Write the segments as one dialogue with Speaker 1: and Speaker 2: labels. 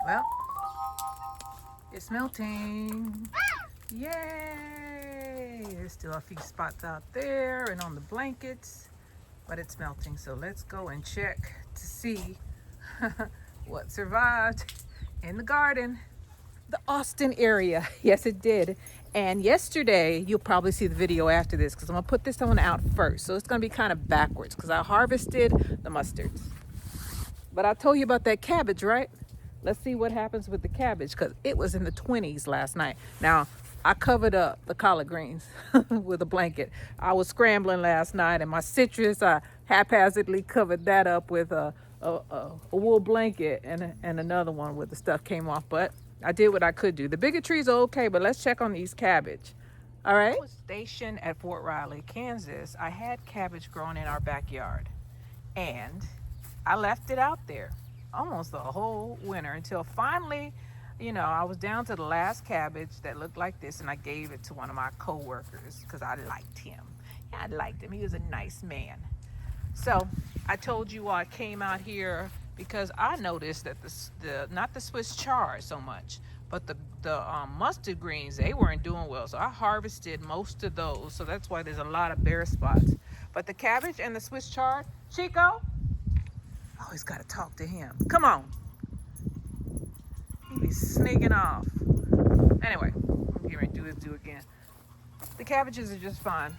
Speaker 1: Well, it's melting. Yay! There's still a few spots out there and on the blankets, but it's melting. So let's go and check to see what survived in the garden. The Austin area. Yes, it did. And yesterday, you'll probably see the video after this because I'm going to put this one out first. So it's going to be kind of backwards because I harvested the mustards. But I told you about that cabbage, right? Let's see what happens with the cabbage because it was in the 20s last night. Now, I covered up the collard greens with a blanket. I was scrambling last night, and my citrus, I haphazardly covered that up with a wool blanket and another one where the stuff came off. But I did what I could do. The bigger trees are okay, but let's check on these cabbage. All right. I was stationed at Fort Riley, Kansas. I had cabbage growing in our backyard, and I left it out there almost the whole winter until finally, I was down to the last cabbage that looked like this, and I gave it to one of my co-workers because I liked him. Yeah, I liked him. He was a nice man. So I told you I came out here because I noticed that the not the Swiss chard so much, but the mustard greens, they weren't doing well. So I harvested most of those. So that's why there's a lot of bare spots. But the cabbage and the Swiss chard, Chico, always got to talk to him. Come on. He be sneaking off. Anyway, I'm getting ready to do again. The cabbages are just fine.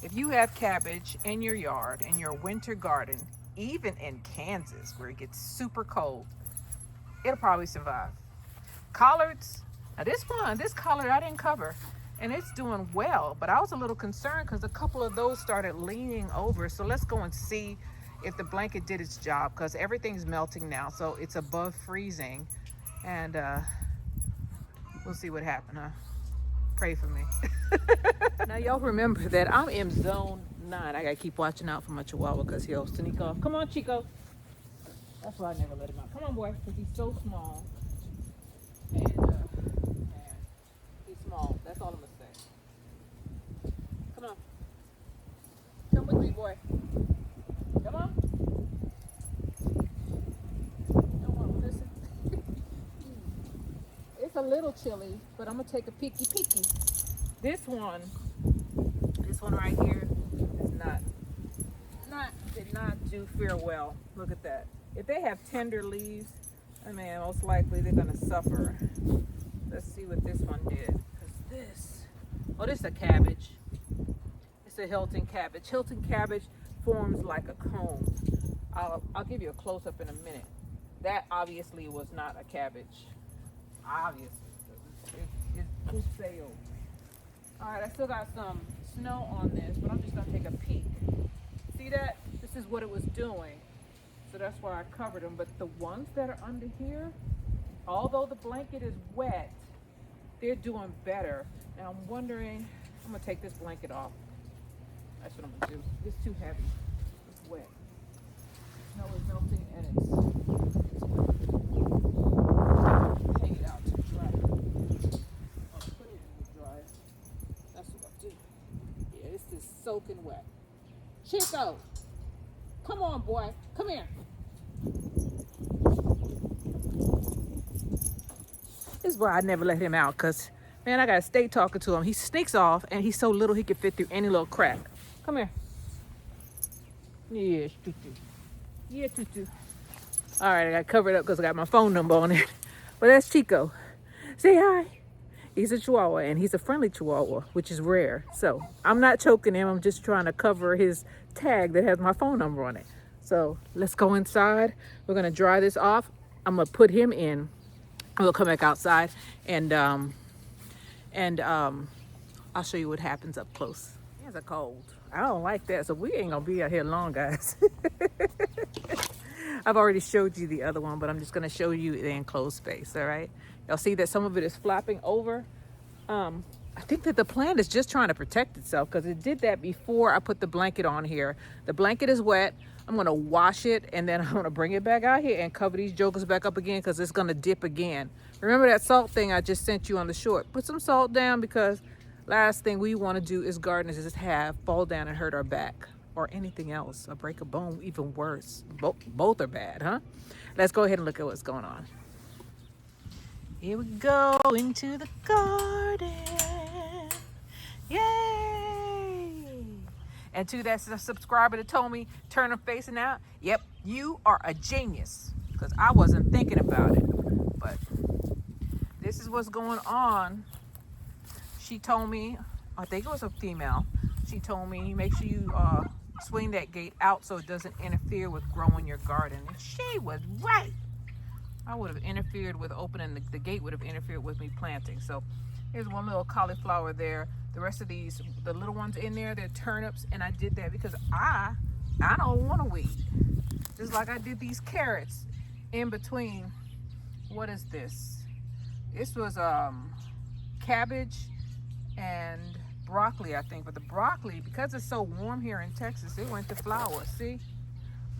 Speaker 1: If you have cabbage in your yard, in your winter garden, even in Kansas where it gets super cold, it'll probably survive. Collards, now this collard I didn't cover, and it's doing well, but I was a little concerned because a couple of those started leaning over. So let's go and see if the blanket did its job because everything's melting now. So it's above freezing, and we'll see what happened, huh? Pray for me. Now y'all remember that I'm in zone 9. I gotta keep watching out for my chihuahua because he'll sneak off. Come on, Chico. That's why I never let him out. Come on, boy, because he's so small. And yeah, he's small. That's all I'm gonna say. Come on. Come with me, boy. Come on. Don't want to listen. It's a little chilly, but I'm gonna take a peeky. This one right here is did not do fair well. Look at that. If they have tender leaves, I mean, most likely they're gonna suffer. Let's see what this one did. This is a cabbage. It's a Hilton cabbage. Hilton cabbage forms like a cone. I'll give you a close-up in a minute. That obviously was not a cabbage. Obviously. It failed. Alright, I still got some snow on this, but I'm just going to take a peek. See that? This is what it was doing. So that's why I covered them. But the ones that are under here, although the blanket is wet, they're doing better. And I'm wondering, I'm going to take this blanket off. That's what I'm going to do. It's too heavy. It's wet. Snow is melting and it's hang it out to dry. I'll put it in the dryer. That's what I'll do. Yeah, this is soaking wet. Chico, come on, boy. Come here. This is why I never let him out, because, man, I got to stay talking to him. He sneaks off, and he's so little he can fit through any little crack. Come here. Yes, Tutu. Yeah, Tutu. All right, I got covered up because I got my phone number on it. But that's Chico. Say hi. He's a Chihuahua, and he's a friendly Chihuahua, which is rare. So I'm not choking him. I'm just trying to cover his tag that has my phone number on it. So let's go inside. We're going to dry this off. I'm going to put him in. We'll come back outside, and I'll show you what happens up close. Hands are cold. I don't like that, so we ain't going to be out here long, guys. I've already showed you the other one, but I'm just going to show you the enclosed space, all right? Y'all see that some of it is flopping over? I think that the plant is just trying to protect itself because it did that before I put the blanket on here. The blanket is wet. I'm going to wash it, and then I'm going to bring it back out here and cover these jokers back up again because it's going to dip again. Remember that salt thing I just sent you on the short? Put some salt down because last thing we want to do as gardeners is fall down and hurt our back or anything else, or break a bone, even worse. Both are bad, huh? Let's go ahead and look at what's going on. Here we go into the garden. Yay! And to that subscriber that told me turn them facing out, yep, you are a genius, because I wasn't thinking about it. But this is what's going on. She told me, I think it was a female, she told me make sure you swing that gate out so it doesn't interfere with growing your garden. And she was right. I would have interfered with opening the gate, would have interfered with me planting. So here's one little cauliflower there. The rest of these, the little ones in there, they're turnips, and I did that because I don't want to weed. Just like I did these carrots in between. What is this? This was cabbage and broccoli, I think. But the broccoli, because it's so warm here in Texas, it went to flower. See?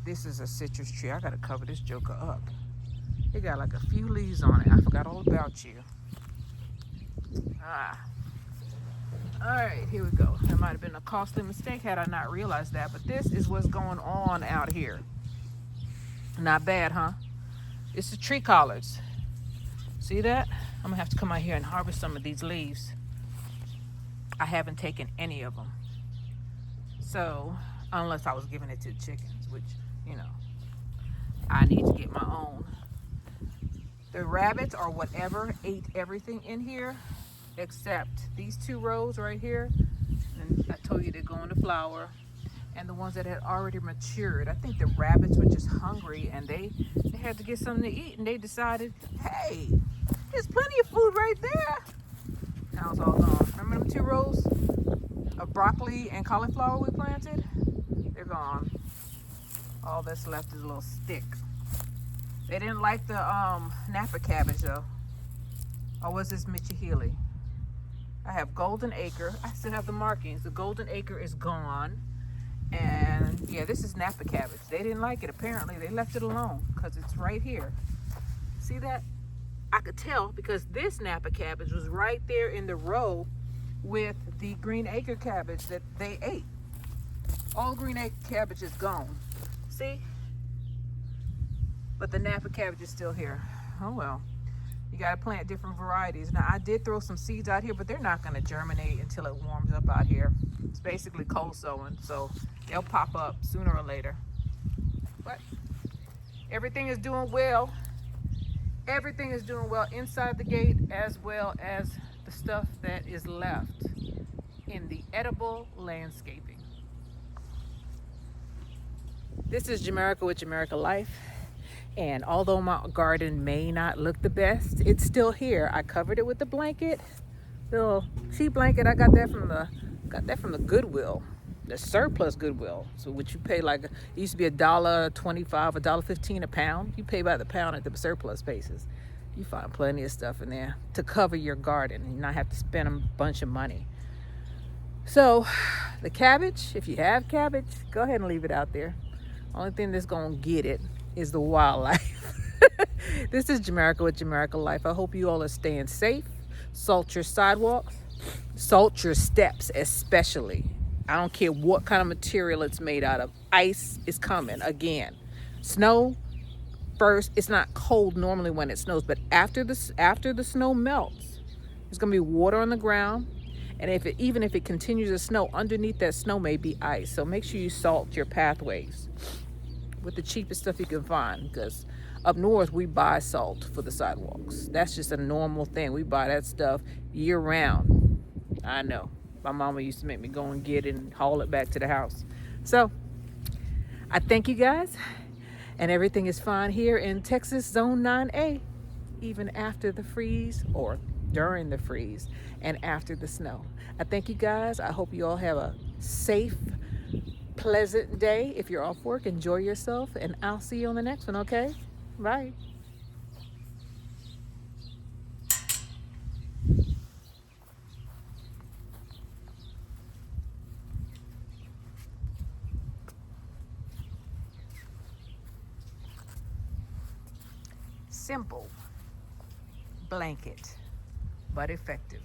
Speaker 1: This is a citrus tree. I gotta cover this joker up. It got like a few leaves on it. I forgot all about you. All right, here we go. That might have been a costly mistake had I not realized that, but this is what's going on out here. Not bad, huh? It's the tree collards. See that? I'm gonna have to come out here and harvest some of these leaves. I haven't taken any of them. So, unless I was giving it to the chickens, which, you know, I need to get my own. The rabbits or whatever ate everything in here except these 2 rows right here. And I told you they're going to flower. And the ones that had already matured. I think the rabbits were just hungry and they had to get something to eat, and they decided, hey, there's plenty of food right there. Now it's all gone. Remember them 2 rows of broccoli and cauliflower we planted? They're gone. All that's left is a little stick. They didn't like the Napa cabbage though. Or was this Mitchie Healy? I have Golden Acre. I still have the markings. The Golden Acre is gone. And yeah, this is Napa cabbage. They didn't like it apparently. They left it alone because it's right here. See that? I could tell because this Napa cabbage was right there in the row with the Green Acre cabbage that they ate. All Green Acre cabbage is gone. See? But the Napa cabbage is still here. Oh well. You got to plant different varieties. Now I did throw some seeds out here, but they're not going to germinate until it warms up out here. It's basically cold sowing, so they'll pop up sooner or later. But everything is doing well. Everything is doing well inside the gate, as well as the stuff that is left in the edible landscaping. This is Jamerica with Jamerica Life. And although my garden may not look the best, it's still here. I covered it with a blanket, little sheet blanket. I got that from the Goodwill, the surplus Goodwill. So what you pay, like, it used to be $1.25, $1.15 a pound. You pay by the pound at the surplus places. You find plenty of stuff in there to cover your garden and not have to spend a bunch of money. So the cabbage, if you have cabbage, go ahead and leave it out there. Only thing that's gonna get it is the wildlife. This is Jamerica with Jamerica Life. I hope you all are staying safe. Salt your sidewalks, salt your steps especially. I don't care what kind of material it's made out of. Ice is coming again. Snow first. It's not cold normally when it snows, but after the snow melts, there's gonna be water on the ground. And even if it continues to snow, underneath that snow may be ice. So make sure you salt your pathways with the cheapest stuff you can find, because up north we buy salt for the sidewalks. That's just a normal thing. We buy that stuff year round. I know. My mama used to make me go and get it and haul it back to the house. So I thank you guys, and everything is fine here in Texas Zone 9A, even after the freeze, or during the freeze and after the snow. I thank you guys. I hope you all have a safe, pleasant day. If you're off work, enjoy yourself, and I'll see you on the next one, okay? Bye. Simple blanket, but effective.